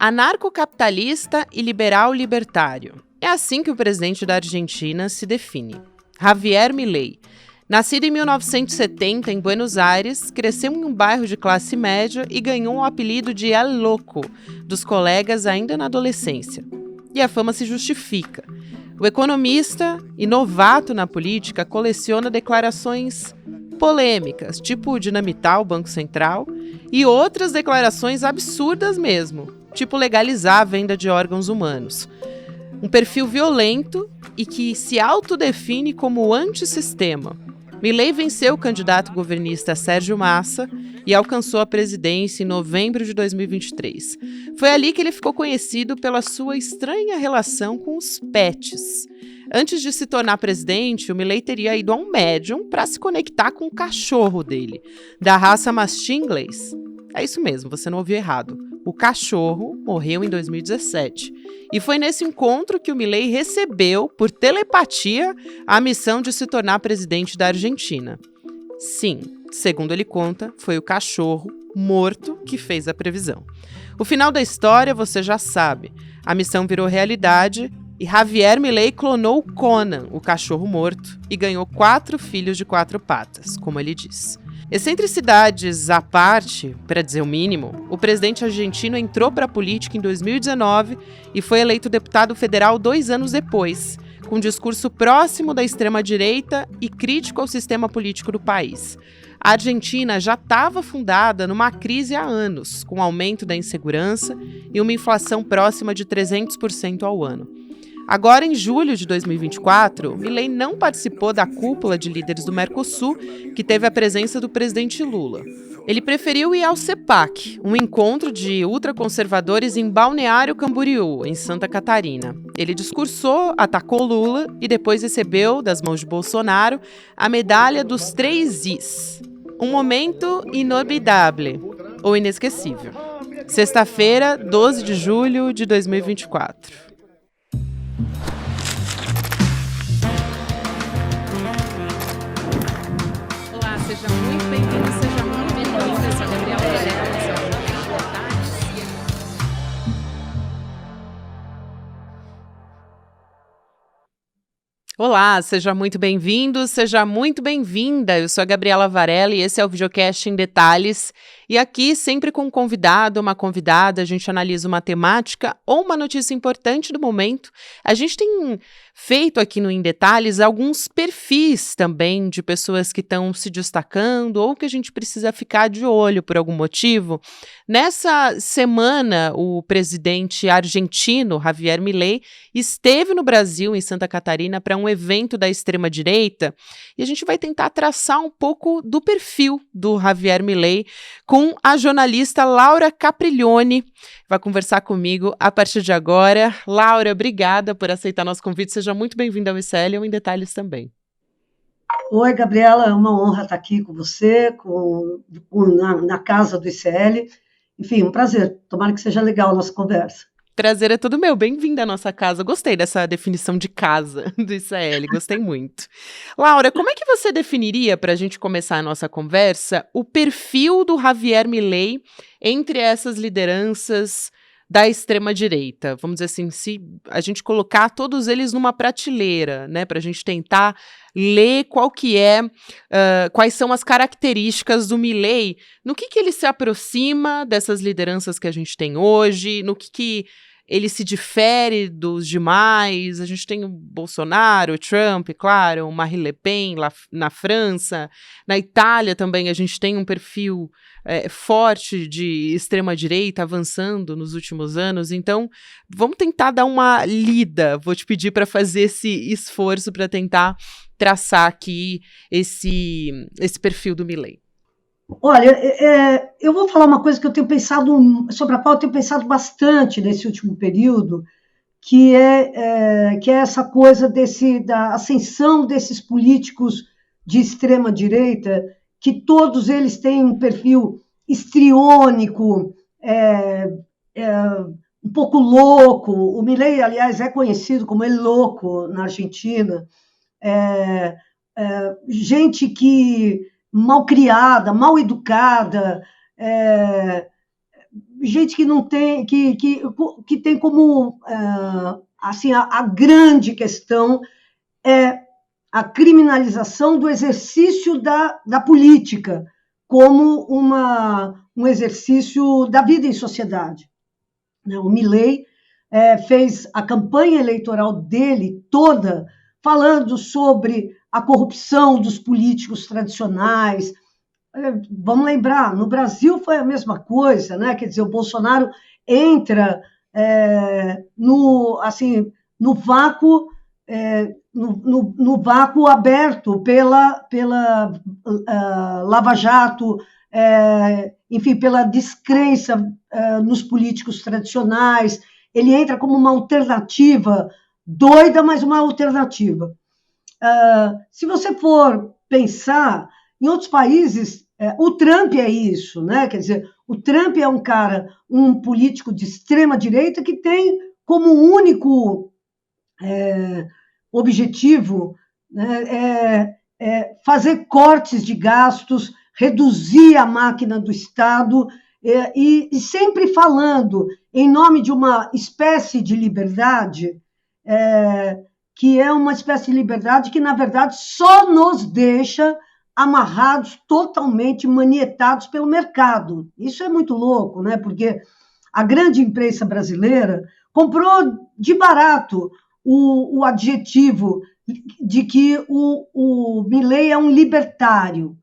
Anarcocapitalista e liberal libertário. É assim que o presidente da Argentina se define. Javier Milei. Nascido em 1970 em Buenos Aires, cresceu em um bairro de classe média e ganhou o apelido de El Loco dos colegas ainda na adolescência. E a fama se justifica. O economista e novato na política coleciona declarações polêmicas, tipo dinamitar o Banco Central, e outras declarações absurdas mesmo, tipo legalizar a venda de órgãos humanos. Um perfil violento e que se autodefine como antissistema. Milei venceu o candidato governista Sérgio Massa e alcançou a presidência em novembro de 2023. Foi ali que ele ficou conhecido pela sua estranha relação com os pets. Antes de se tornar presidente, o Milei teria ido a um médium para se conectar com o cachorro dele, da raça Mastim Inglês. É isso mesmo, você não ouviu errado. O cachorro morreu em 2017. E foi nesse encontro que o Milei recebeu, por telepatia, a missão de se tornar presidente da Argentina. Sim, segundo ele conta, foi o cachorro morto que fez a previsão. O final da história você já sabe. A missão virou realidade e Javier Milei clonou Conan, o cachorro morto, e ganhou 4 filhos de 4 patas, como ele diz. Excentricidades à parte, para dizer o mínimo, o presidente argentino entrou para a política em 2019 e foi eleito deputado federal 2 anos depois, com um discurso próximo da extrema-direita e crítico ao sistema político do país. A Argentina já estava fundada numa crise há anos, com aumento da insegurança e uma inflação próxima de 300% ao ano. Agora, em julho de 2024, Milei não participou da cúpula de líderes do Mercosul, que teve a presença do presidente Lula. Ele preferiu ir ao CEPAC, um encontro de ultraconservadores em Balneário Camboriú, em Santa Catarina. Ele discursou, atacou Lula e depois recebeu, das mãos de Bolsonaro, a medalha dos 3 Is. Um momento inolvidável, ou inesquecível. Sexta-feira, 12 de julho de 2024. Olá, seja muito bem-vindo, seja muito bem-vinda. Eu sou a Gabriela Varela, esse é o Detalhes. Olá, seja muito bem-vindo, seja muito bem-vinda. Eu sou a Gabriela Varela e esse é o Videocast em Detalhes. E aqui, sempre com um convidado, uma convidada, a gente analisa uma temática ou uma notícia importante do momento. A gente tem feito aqui no Em Detalhes alguns perfis também de pessoas que estão se destacando ou que a gente precisa ficar de olho por algum motivo. Nessa semana, o presidente argentino, Javier Milei, esteve no Brasil, em Santa Catarina, para um evento da extrema-direita, e a gente vai tentar traçar um pouco do perfil do Javier Milei com a jornalista Laura Capriglione, vai conversar comigo a partir de agora. Laura, obrigada por aceitar nosso convite, seja muito bem-vinda ao ICL ou Em Detalhes também. Oi, Gabriela, é uma honra estar aqui com você, na casa do ICL. Enfim, um prazer, tomara que seja legal a nossa conversa. Prazer é todo meu, bem-vinda à nossa casa. Gostei dessa definição de casa do ICL, gostei muito. Laura, como é que você definiria, para a gente começar a nossa conversa, o perfil do Javier Milei entre essas lideranças da extrema-direita? Vamos dizer assim, se a gente colocar todos eles numa prateleira, né, para a gente tentar ler quais são as características do Milei, no que ele se aproxima dessas lideranças que a gente tem hoje, no que ele se difere dos demais. A gente tem o Bolsonaro, o Trump, claro, o Marine Le Pen lá na França. Na Itália também a gente tem um perfil forte de extrema-direita avançando nos últimos anos. Então, vamos tentar dar uma lida. Vou te pedir para fazer esse esforço para tentar traçar aqui esse perfil do Milei. Olha, eu vou falar uma coisa que eu tenho pensado, sobre a qual eu tenho pensado bastante nesse último período, que é essa coisa da ascensão desses políticos de extrema-direita, que todos eles têm um perfil histriônico, um pouco louco. O Milei, aliás, é conhecido como ele louco na Argentina. Gente que mal criada, mal educada, gente que não tem, que tem como assim, a grande questão é a criminalização do exercício da política como um exercício da vida em sociedade. O Milei fez a campanha eleitoral dele toda falando sobre a corrupção dos políticos tradicionais. Vamos lembrar, no Brasil foi a mesma coisa, né? Quer dizer, o Bolsonaro entra no vácuo, no vácuo aberto pela Lava Jato, enfim, pela descrença nos políticos tradicionais. Ele entra como uma alternativa doida, mas uma alternativa. Se você for pensar, em outros países, o Trump é isso, né? Quer dizer, o Trump é um político de extrema-direita que tem como único objetivo, né, fazer cortes de gastos, reduzir a máquina do Estado, e sempre falando em nome de uma espécie de liberdade, que é uma espécie de liberdade que, na verdade, só nos deixa amarrados, totalmente manietados pelo mercado. Isso é muito louco, né? Porque a grande imprensa brasileira comprou de barato o adjetivo de que o Milei é um libertário,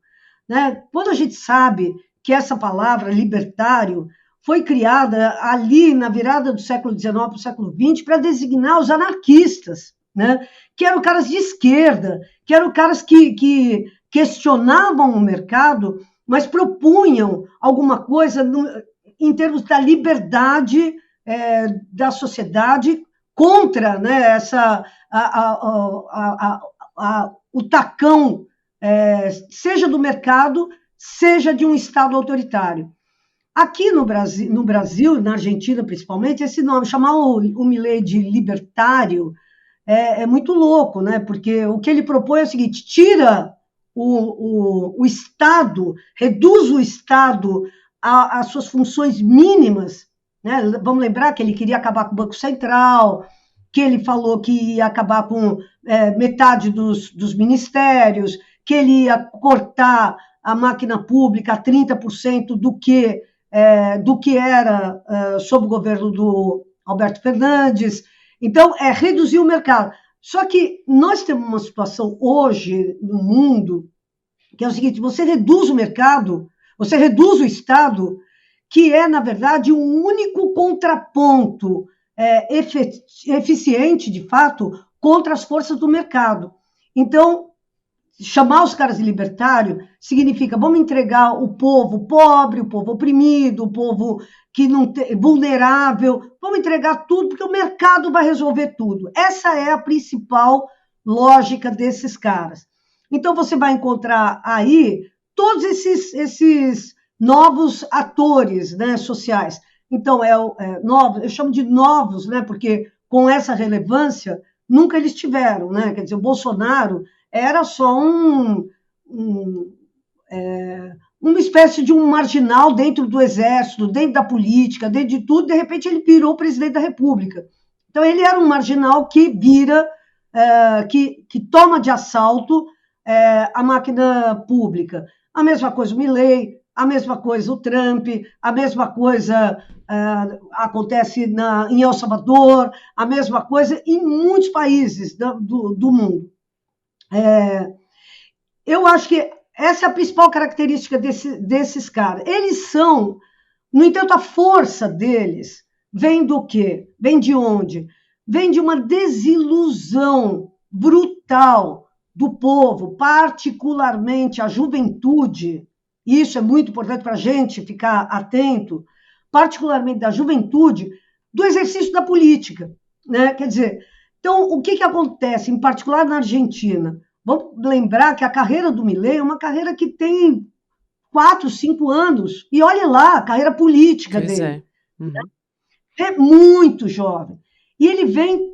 né? Quando a gente sabe que essa palavra libertário foi criada ali na virada do século XIX para o século XX para designar os anarquistas, né? Que eram caras de esquerda, que eram caras que questionavam o mercado, mas propunham alguma coisa em termos da liberdade da sociedade contra, né, o tacão, seja do mercado, seja de um Estado autoritário. Aqui no Brasil, na Argentina principalmente, esse nome, chamar o Milei de libertário, é muito louco, né? Porque o que ele propõe é o seguinte: tira o Estado, reduz o Estado às suas funções mínimas, né? Vamos lembrar que ele queria acabar com o Banco Central, que ele falou que ia acabar com metade dos ministérios, que ele ia cortar a máquina pública a 30% do que era sob o governo do Alberto Fernandes. Então, reduzir o mercado. Só que nós temos uma situação hoje no mundo que é o seguinte: você reduz o mercado, você reduz o Estado, que é, na verdade, o único contraponto eficiente, de fato, contra as forças do mercado. Então, chamar os caras de libertário significa: vamos entregar o povo pobre, o povo oprimido, o povo que não tem, vulnerável, vamos entregar tudo, porque o mercado vai resolver tudo. Essa é a principal lógica desses caras. Então, você vai encontrar aí todos esses novos atores, né, sociais. Então, novos, eu chamo de novos, né, porque com essa relevância nunca eles tiveram, né? Quer dizer, o Bolsonaro era só uma espécie de um marginal dentro do exército, dentro da política, dentro de tudo. De repente ele virou presidente da República. Então ele era um marginal que vira, que toma de assalto a máquina pública. A mesma coisa o Milei, a mesma coisa o Trump, a mesma coisa acontece em El Salvador, a mesma coisa em muitos países do mundo. Eu acho que essa é a principal característica desses caras. Eles são, no entanto, a força deles vem do quê? Vem de onde? Vem de uma desilusão brutal do povo, particularmente a juventude. Isso é muito importante para a gente ficar atento, particularmente da juventude, do exercício da política, né? Quer dizer, então, o que acontece, em particular na Argentina? Vamos lembrar que a carreira do Milei é uma carreira que tem 4, 5 anos, e olha lá a carreira política dele. Uhum. É muito jovem. E ele vem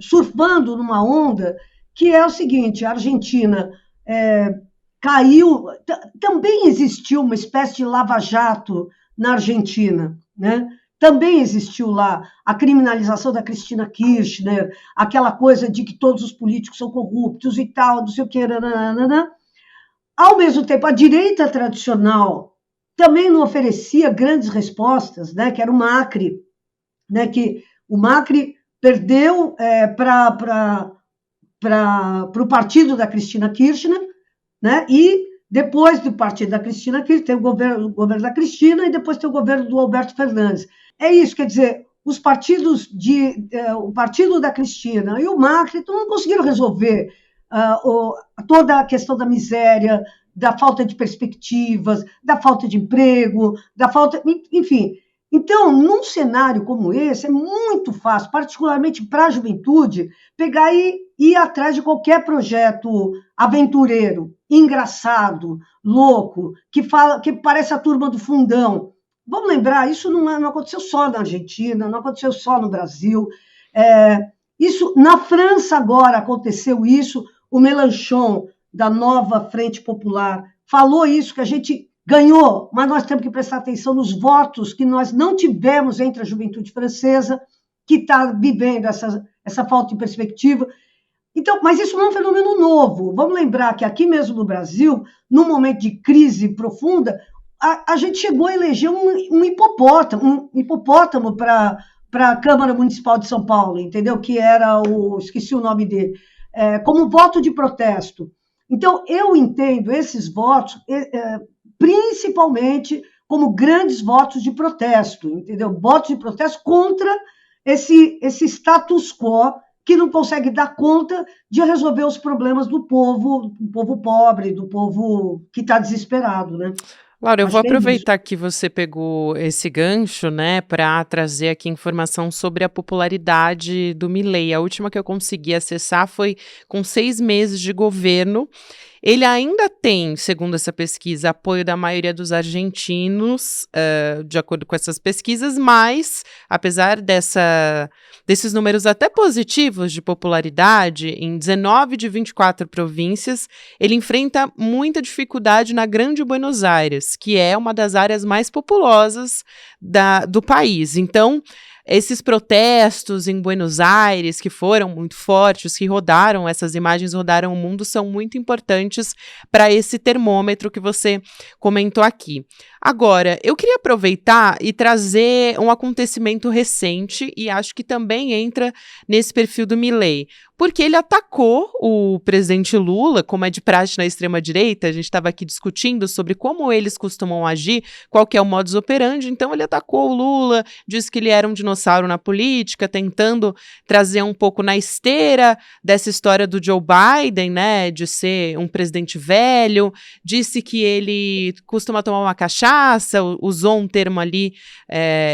surfando numa onda que é o seguinte: a Argentina caiu, também existiu uma espécie de lava-jato na Argentina, né? Também existiu lá a criminalização da Cristina Kirchner, aquela coisa de que todos os políticos são corruptos e tal, não sei o que, nananana. Ao mesmo tempo, a direita tradicional também não oferecia grandes respostas, né? Que era o Macri, né? Que o Macri perdeu para o partido da Cristina Kirchner, né? E depois do partido da Cristina Kirchner, tem o governo da Cristina e depois tem o governo do Alberto Fernandes. É isso, quer dizer, os partidos o partido da Cristina e o Macri não conseguiram resolver toda a questão da miséria, da falta de perspectivas, da falta de emprego, da falta, enfim. Então, num cenário como esse, é muito fácil, particularmente para a juventude, pegar e ir atrás de qualquer projeto aventureiro, engraçado, louco, que parece a Turma do Fundão. Vamos lembrar, isso não aconteceu só na Argentina, não aconteceu só no Brasil. Isso na França agora aconteceu isso. O Mélenchon, da Nova Frente Popular, falou isso, que a gente ganhou, mas nós temos que prestar atenção nos votos que nós não tivemos entre a juventude francesa, que está vivendo essa falta de perspectiva. Então, mas isso não é um fenômeno novo. Vamos lembrar que aqui mesmo no Brasil, num momento de crise profunda, a gente chegou a eleger um hipopótamo para a Câmara Municipal de São Paulo, entendeu? Que era esqueci o nome dele, como voto de protesto. Então, eu entendo esses votos principalmente como grandes votos de protesto, entendeu? Votos de protesto contra esse status quo que não consegue dar conta de resolver os problemas do povo pobre, do povo que está desesperado, né? Laura, eu vou aproveitar que você pegou esse gancho, né, para trazer aqui informação sobre a popularidade do Milei. A última que eu consegui acessar foi com 6 meses de governo. Ele ainda tem, segundo essa pesquisa, apoio da maioria dos argentinos, de acordo com essas pesquisas, mas, apesar desses números até positivos de popularidade, em 19 de 24 províncias, ele enfrenta muita dificuldade na Grande Buenos Aires, que é uma das áreas mais populosas do país. Então, esses protestos em Buenos Aires, que foram muito fortes, que rodaram, essas imagens rodaram o mundo, são muito importantes para esse termômetro que você comentou aqui. Agora, eu queria aproveitar e trazer um acontecimento recente, e acho que também entra nesse perfil do Milei, porque ele atacou o presidente Lula, como é de praxe na extrema-direita. A gente estava aqui discutindo sobre como eles costumam agir, qual que é o modus operandi. Então ele atacou o Lula, disse que ele era um dinossauro na política, tentando trazer um pouco na esteira dessa história do Joe Biden, né, de ser um presidente velho, disse que ele costuma tomar uma cachaça, usou um termo ali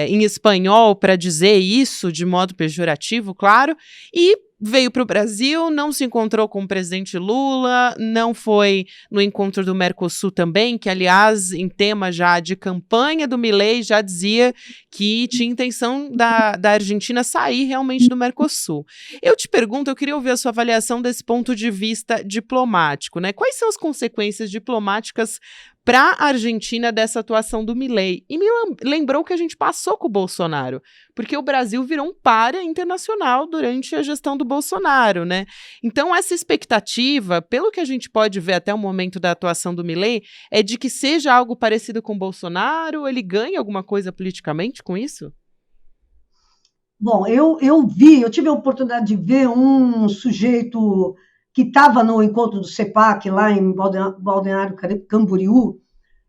em espanhol para dizer isso de modo pejorativo, claro, e veio para o Brasil, não se encontrou com o presidente Lula, não foi no encontro do Mercosul também, que, aliás, em tema já de campanha do Milei, já dizia que tinha intenção da Argentina sair realmente do Mercosul. Eu te pergunto, eu queria ouvir a sua avaliação desse ponto de vista diplomático, né? Quais são as consequências diplomáticas para a Argentina dessa atuação do Milei? E me lembrou que a gente passou com o Bolsonaro, porque o Brasil virou um pária internacional durante a gestão do Bolsonaro, né? Então, essa expectativa, pelo que a gente pode ver até o momento da atuação do Milei, é de que seja algo parecido com o Bolsonaro, ele ganha alguma coisa politicamente com isso? Bom, eu tive a oportunidade de ver um sujeito que estava no encontro do CEPAC, lá em Balneário Camboriú,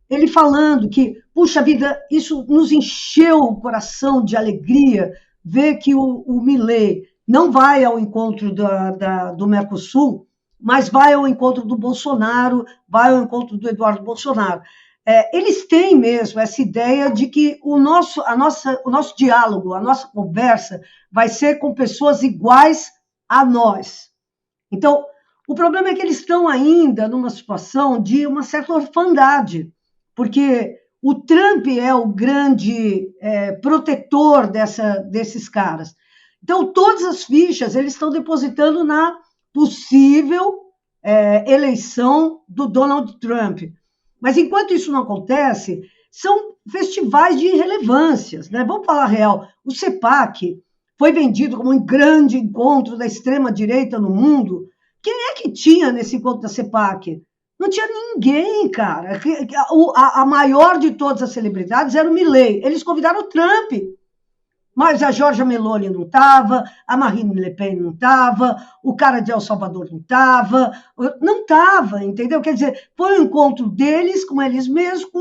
ele falando que, puxa vida, isso nos encheu o coração de alegria, ver que o Milei não vai ao encontro do Mercosul, mas vai ao encontro do Bolsonaro, vai ao encontro do Eduardo Bolsonaro. Eles têm mesmo essa ideia de que o nosso diálogo, a nossa conversa vai ser com pessoas iguais a nós. Então, o problema é que eles estão ainda numa situação de uma certa orfandade, porque o Trump é o grande protetor desses caras. Então, todas as fichas eles estão depositando na possível eleição do Donald Trump. Mas, enquanto isso não acontece, são festivais de irrelevâncias, né? Vamos falar real. O CEPAC foi vendido como um grande encontro da extrema-direita no mundo. Quem é que tinha nesse encontro da CEPAC? Não tinha ninguém, cara. A maior de todas as celebridades era o Milei. Eles convidaram o Trump, mas a Giorgia Meloni não estava, a Marine Le Pen não estava, o cara de El Salvador não estava, entendeu? Quer dizer, foi um encontro deles com eles mesmos,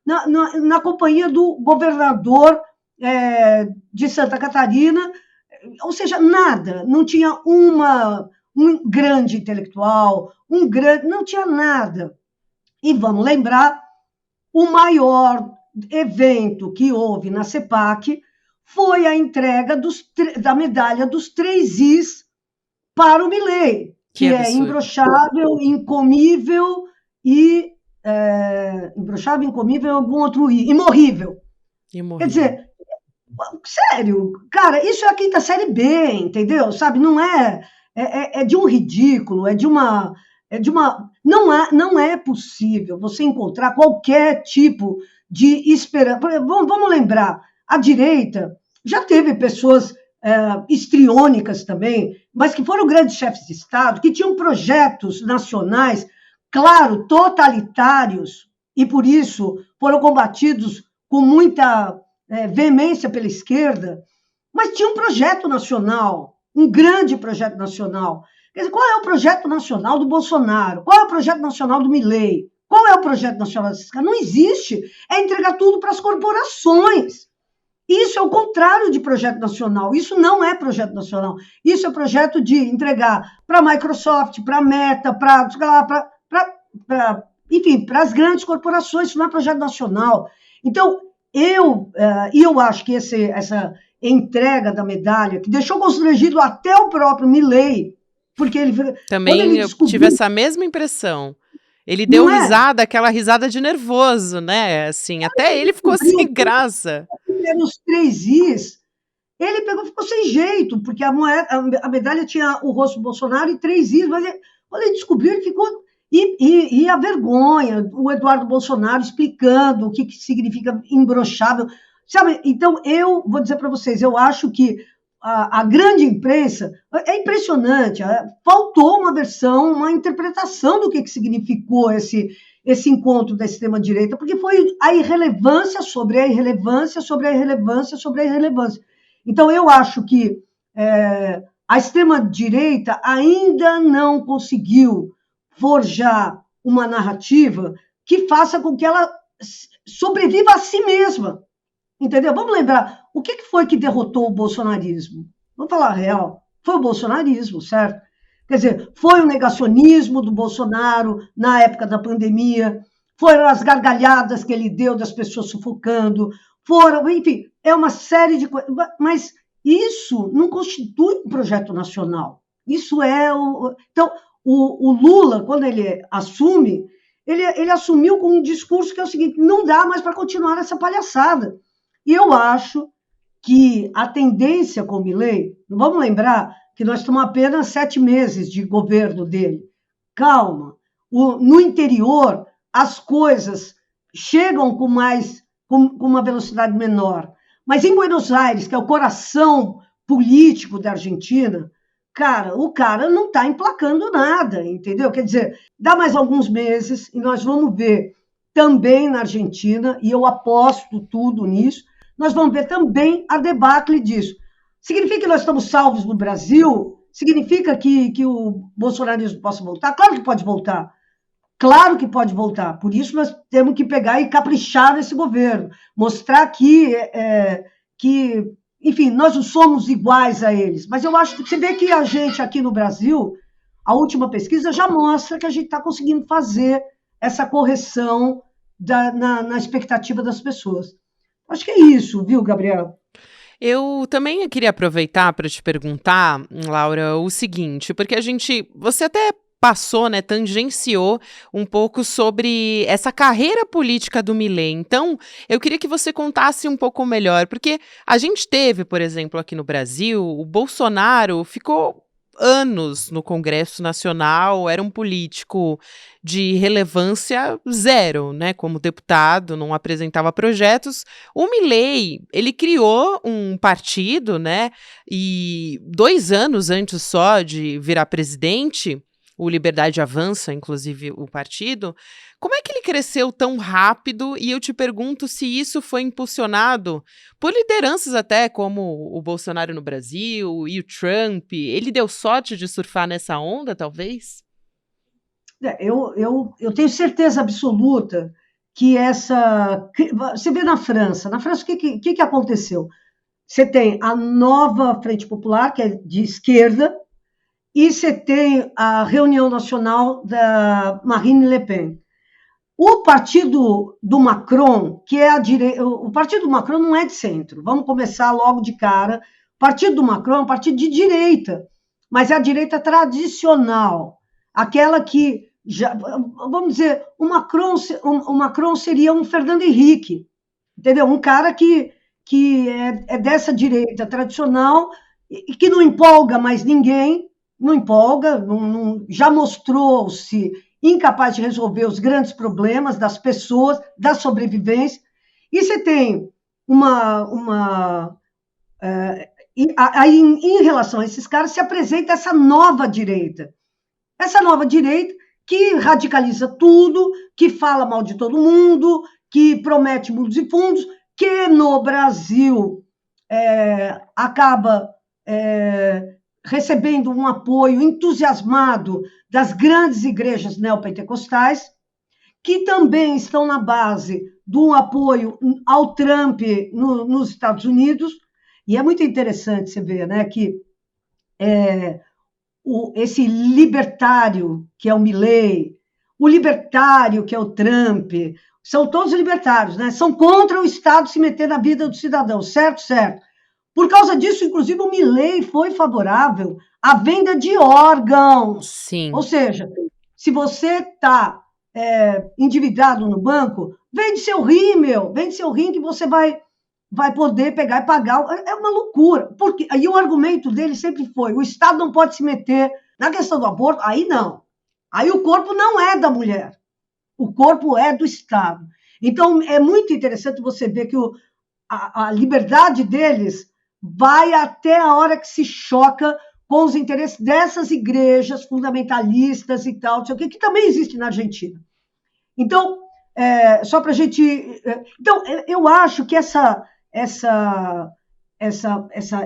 na companhia do governador de Santa Catarina, ou seja, nada, não tinha um grande intelectual, não tinha nada. E vamos lembrar, o maior evento que houve na CEPAC foi a entrega da medalha dos 3 Is para o Milei, que é imbrochável, incomível e imbrochável, incomível e algum outro I, imorrível. Quer dizer, sério, cara, isso é a quinta série B, entendeu? Sabe, não é de um ridículo, não é possível você encontrar qualquer tipo de esperança. Vamos lembrar, a direita já teve pessoas histriônicas também, mas que foram grandes chefes de Estado, que tinham projetos nacionais, claro, totalitários, e por isso foram combatidos com muita veemência pela esquerda, mas tinha um projeto nacional, um grande projeto nacional. Quer dizer, qual é o projeto nacional do Bolsonaro? Qual é o projeto nacional do Milei? Qual é o projeto nacional desses caras? Não existe. É entregar tudo para as corporações. Isso é o contrário de projeto nacional. Isso não é projeto nacional. Isso é projeto de entregar para a Microsoft, para a Meta, enfim, para as grandes corporações. Isso não é projeto nacional. Então, eu acho que essa entrega da medalha, que deixou constrangido até o próprio Milei, porque ele... Também eu tive essa mesma impressão. Ele deu risada, aquela risada de nervoso, né? Assim, até ele ficou sem graça. Os 3 Is, ele ficou sem jeito, porque a medalha tinha o rosto do Bolsonaro e 3 Is, mas quando ele descobriu, ele ficou... E a vergonha, o Eduardo Bolsonaro explicando o que significa imbrochável, sabe? Então, eu vou dizer para vocês, eu acho que a grande imprensa, é impressionante, faltou uma interpretação do que significou esse encontro da extrema-direita, porque foi a irrelevância sobre a irrelevância, sobre a irrelevância, sobre a irrelevância. Então, eu acho que a extrema-direita ainda não conseguiu forjar uma narrativa que faça com que ela sobreviva a si mesma. Entendeu? Vamos lembrar, o que foi que derrotou o bolsonarismo? Vamos falar a real. Foi o bolsonarismo, certo? Quer dizer, foi o negacionismo do Bolsonaro na época da pandemia, foram as gargalhadas que ele deu das pessoas sufocando, enfim, é uma série de coisas. Mas isso não constitui um projeto nacional. Isso Então, o Lula, quando ele assume, ele assumiu com um discurso que é o seguinte: não dá mais para continuar essa palhaçada. E eu acho que a tendência com o Milei, vamos lembrar que nós estamos apenas 7 meses de governo dele. Calma. No interior, as coisas chegam com uma velocidade menor. Mas em Buenos Aires, que é o coração político da Argentina, o cara não está emplacando nada, entendeu? Quer dizer, dá mais alguns meses e nós vamos ver também na Argentina, e eu aposto tudo nisso, nós vamos ver também a debacle disso. Significa que nós estamos salvos no Brasil? Significa que o bolsonarismo possa voltar? Claro que pode voltar. Claro que pode voltar. Por isso nós temos que pegar e caprichar nesse governo. Mostrar que enfim, nós não somos iguais a eles. Mas eu acho que você vê que a gente aqui no Brasil, a última pesquisa já mostra que a gente está conseguindo fazer essa correção na expectativa das pessoas. Acho que é isso, viu, Gabriel? Eu também queria aproveitar para te perguntar, Laura, o seguinte, porque você até passou, né, tangenciou um pouco sobre essa carreira política do Milei. Então, eu queria que você contasse um pouco melhor, porque a gente teve, por exemplo, aqui no Brasil, o Bolsonaro ficou anos no Congresso Nacional, era um político de relevância zero, né? Como deputado, não apresentava projetos. O Milei, ele criou um partido, né? E 2 anos antes só de virar presidente, o Liberdade Avança, inclusive o partido, como é que ele cresceu tão rápido? E eu te pergunto se isso foi impulsionado por lideranças até como o Bolsonaro no Brasil e o Trump. Ele deu sorte de surfar nessa onda, talvez? Eu tenho certeza absoluta que essa. Você vê na França, o que aconteceu? Você tem a nova Frente Popular, que é de esquerda, e você tem a Reunião Nacional da Marine Le Pen. O partido do Macron, que é a direita, o partido do Macron não é de centro, vamos começar logo de cara. O partido do Macron é um partido de direita, mas é a direita tradicional, aquela que, vamos dizer, o Macron seria um Fernando Henrique, entendeu? Um cara que é dessa direita tradicional e que não empolga mais ninguém, não empolga, já mostrou-se incapaz de resolver os grandes problemas das pessoas, da sobrevivência. E você tem aí, em relação a esses caras, se apresenta essa nova direita. Essa nova direita que radicaliza tudo, que fala mal de todo mundo, que promete mundos e fundos, que no Brasil acaba recebendo um apoio entusiasmado das grandes igrejas neopentecostais, que também estão na base do apoio ao Trump nos Estados Unidos. E é muito interessante você ver, né, que esse libertário, que é o Milei, o libertário, que é o Trump, são todos libertários, né? São contra o Estado se meter na vida do cidadão, certo? Certo. Por causa disso, inclusive, o Milei foi favorável à venda de órgãos. Sim. Ou seja, se você está endividado no banco, vende seu rim que você vai poder pegar e pagar. É uma loucura. Porque, aí o argumento dele sempre foi: o Estado não pode se meter na questão do aborto. Aí não. Aí o corpo não é da mulher. O corpo é do Estado. Então, é muito interessante você ver que a liberdade deles vai até a hora que se choca com os interesses dessas igrejas fundamentalistas e tal, que também existe na Argentina. Então, só para a gente... Então, eu acho que essa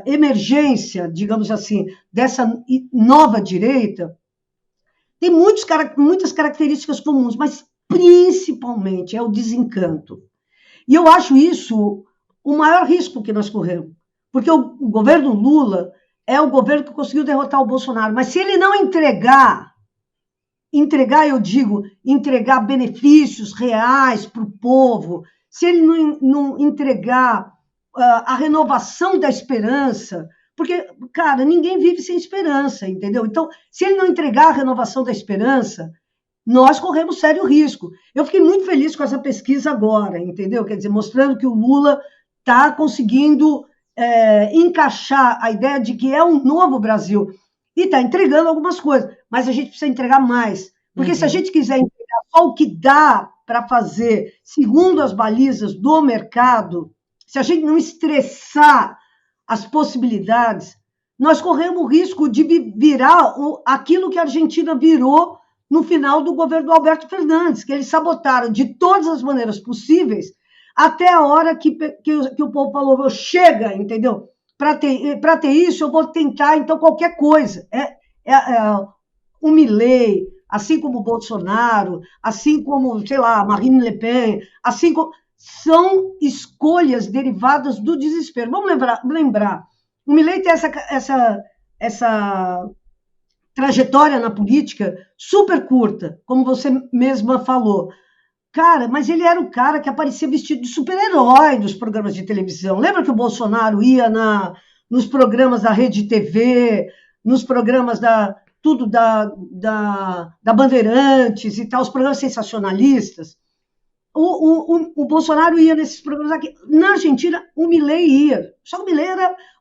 emergência, digamos assim, dessa nova direita, tem muitas características comuns, mas principalmente é o desencanto. E eu acho isso o maior risco que nós corremos, porque o governo Lula é o governo que conseguiu derrotar o Bolsonaro, mas se ele não entregar, eu digo, entregar benefícios reais para o povo, se ele não entregar a renovação da esperança, porque, cara, ninguém vive sem esperança, entendeu? Então, se ele não entregar a renovação da esperança, nós corremos sério risco. Eu fiquei muito feliz com essa pesquisa agora, entendeu? Quer dizer, mostrando que o Lula está conseguindo encaixar a ideia de que é um novo Brasil e está entregando algumas coisas, mas a gente precisa entregar mais. Porque se a gente quiser entregar só o que dá para fazer segundo as balizas do mercado, se a gente não estressar as possibilidades, nós corremos o risco de virar aquilo que a Argentina virou no final do governo do Alberto Fernandes, que eles sabotaram de todas as maneiras possíveis, até a hora que o povo falou: chega, entendeu? Para ter isso, eu vou tentar, então, qualquer coisa. O Milei, assim como o Bolsonaro, assim como, sei lá, Marine Le Pen, assim como... são escolhas derivadas do desespero. Vamos lembrar, o Milei tem essa trajetória na política super curta, como você mesma falou. Cara, mas ele era o cara que aparecia vestido de super-herói nos programas de televisão. Lembra que o Bolsonaro ia nos programas da Rede TV, nos programas da Bandeirantes e tal, os programas sensacionalistas? o Bolsonaro ia nesses programas aqui. Na Argentina, o Milei ia. Só que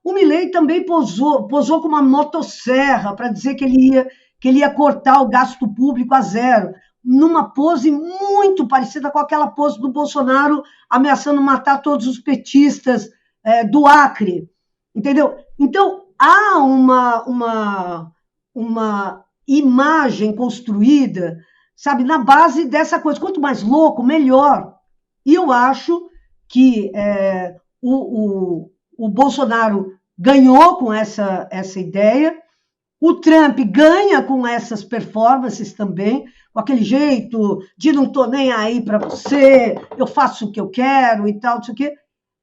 o Milei também posou com uma motosserra para dizer que ele ia cortar o gasto público a zero, numa pose muito parecida com aquela pose do Bolsonaro ameaçando matar todos os petistas do Acre, entendeu? Então, há uma imagem construída, sabe, na base dessa coisa. Quanto mais louco, melhor. E eu acho que o Bolsonaro ganhou com essa ideia, o Trump ganha com essas performances também, com aquele jeito de não estou nem aí para você, eu faço o que eu quero e tal, não sei o quê,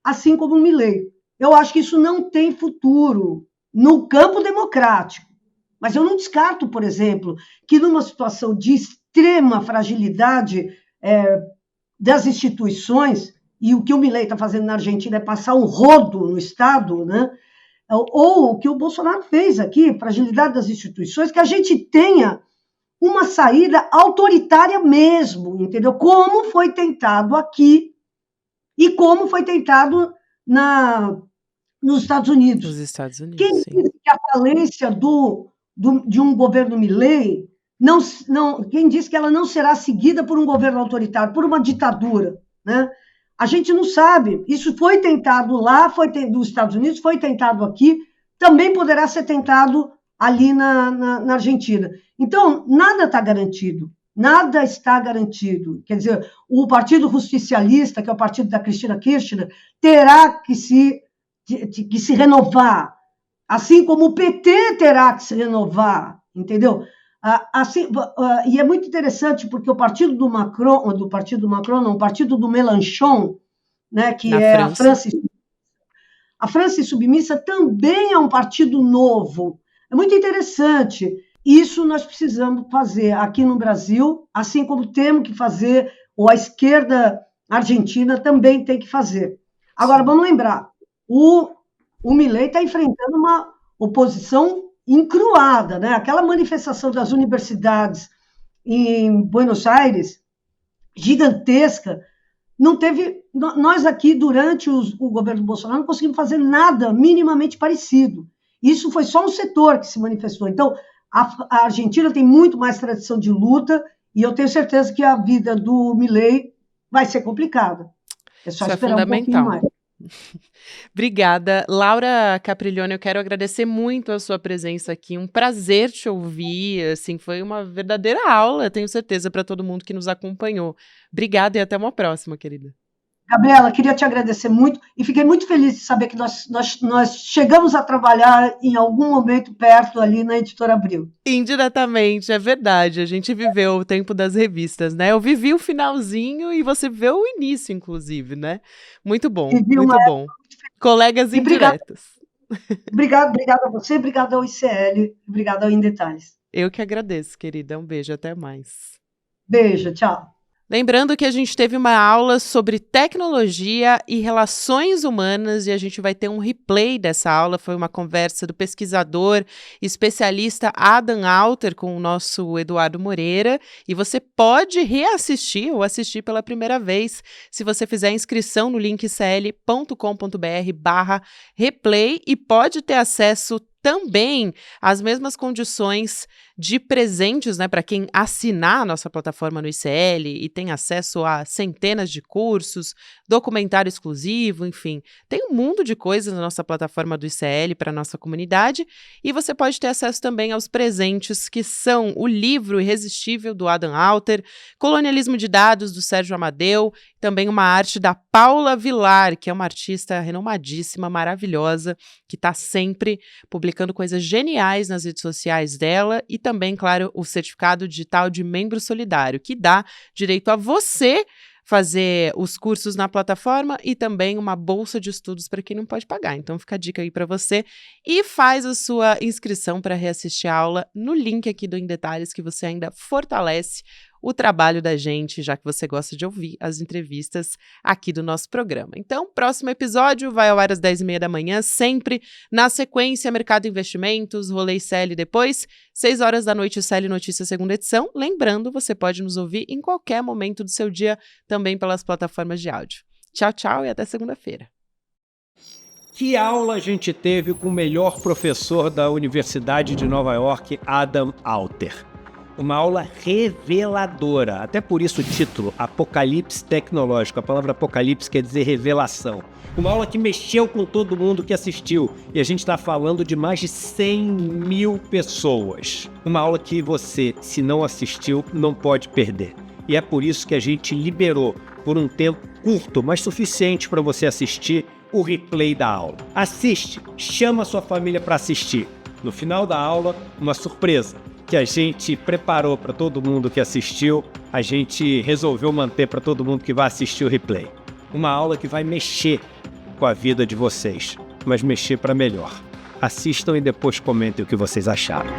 assim como o Milei. Eu acho que isso não tem futuro no campo democrático. Mas eu não descarto, por exemplo, que numa situação de extrema fragilidade das instituições, e o que o Milei está fazendo na Argentina é passar um rodo no Estado, né? Ou o que o Bolsonaro fez aqui, fragilidade das instituições, que a gente tenha uma saída autoritária mesmo, entendeu? Como foi tentado aqui e como foi tentado nos Estados Unidos. Nos Estados Unidos, quem sim. disse que a falência de um governo Milei, quem disse que ela não será seguida por um governo autoritário, por uma ditadura, né? A gente não sabe. Isso foi tentado lá, nos Estados Unidos, foi tentado aqui, também poderá ser tentado ali na Argentina. Então, nada está garantido. Nada está garantido. Quer dizer, o Partido Justicialista, que é o partido da Cristina Kirchner, terá que se renovar, assim como o PT terá que se renovar, entendeu? E é muito interessante, porque o partido do Mélenchon, né, que é a França Insubmissa, também é um partido novo. É muito interessante. Isso nós precisamos fazer aqui no Brasil, assim como temos que fazer, ou a esquerda argentina também tem que fazer. Agora, vamos lembrar, o Milei está enfrentando uma oposição encruada, né? Aquela manifestação das universidades em Buenos Aires, gigantesca, não teve... Nós aqui, durante o governo do Bolsonaro, não conseguimos fazer nada minimamente parecido. Isso foi só um setor que se manifestou. Então, a Argentina tem muito mais tradição de luta e eu tenho certeza que a vida do Milei vai ser complicada. É só esperar um pouquinho mais. Obrigada. Laura Capriglione, eu quero agradecer muito a sua presença aqui, um prazer te ouvir, assim, foi uma verdadeira aula, tenho certeza, para todo mundo que nos acompanhou. Obrigada e até uma próxima, querida. Gabriela, queria te agradecer muito e fiquei muito feliz de saber que nós chegamos a trabalhar em algum momento perto ali na Editora Abril. Indiretamente, é verdade, a gente viveu o tempo das revistas, né? Eu vivi o finalzinho e você viveu o início, inclusive, né? Muito bom, muito bom. Colegas indiretas. Obrigada a você, obrigada ao ICL, obrigada ao Em Detalhes. Eu que agradeço, querida. Um beijo, até mais. Beijo, tchau. Lembrando que a gente teve uma aula sobre tecnologia e relações humanas e a gente vai ter um replay dessa aula. Foi uma conversa do pesquisador especialista Adam Alter com o nosso Eduardo Moreira e você pode reassistir ou assistir pela primeira vez se você fizer inscrição no link icl.com.br/replay e pode ter acesso também as mesmas condições de presentes, né, para quem assinar a nossa plataforma no ICL e tem acesso a centenas de cursos, documentário exclusivo, enfim, tem um mundo de coisas na nossa plataforma do ICL para a nossa comunidade e você pode ter acesso também aos presentes que são o livro Irresistível do Adam Alter, Colonialismo de Dados do Sérgio Amadeu, também uma arte da Paula Vilar, que é uma artista renomadíssima, maravilhosa, que está sempre publicando coisas geniais nas redes sociais dela e também, claro, o certificado digital de membro solidário, que dá direito a você fazer os cursos na plataforma e também uma bolsa de estudos para quem não pode pagar. Então fica a dica aí para você e faz a sua inscrição para reassistir a aula no link aqui do Em Detalhes, que você ainda fortalece o trabalho da gente, já que você gosta de ouvir as entrevistas aqui do nosso programa. Então, próximo episódio vai ao ar às 10h30 da manhã, sempre na sequência Mercado e Investimentos, Rolê ICL depois, 6 horas da noite, ICL Notícias, segunda edição. Lembrando, você pode nos ouvir em qualquer momento do seu dia, também pelas plataformas de áudio. Tchau, tchau e até segunda-feira. Que aula a gente teve com o melhor professor da Universidade de Nova York, Adam Alter. Uma aula reveladora, até por isso o título, Apocalipse Tecnológico. A palavra apocalipse quer dizer revelação. Uma aula que mexeu com todo mundo que assistiu. E a gente está falando de mais de 100 mil pessoas. Uma aula que você, se não assistiu, não pode perder. E é por isso que a gente liberou, por um tempo curto, mas suficiente para você assistir, o replay da aula. Assiste, chama a sua família para assistir. No final da aula, uma surpresa que a gente preparou para todo mundo que assistiu, a gente resolveu manter para todo mundo que vai assistir o replay. Uma aula que vai mexer com a vida de vocês, mas mexer para melhor. Assistam e depois comentem o que vocês acharam.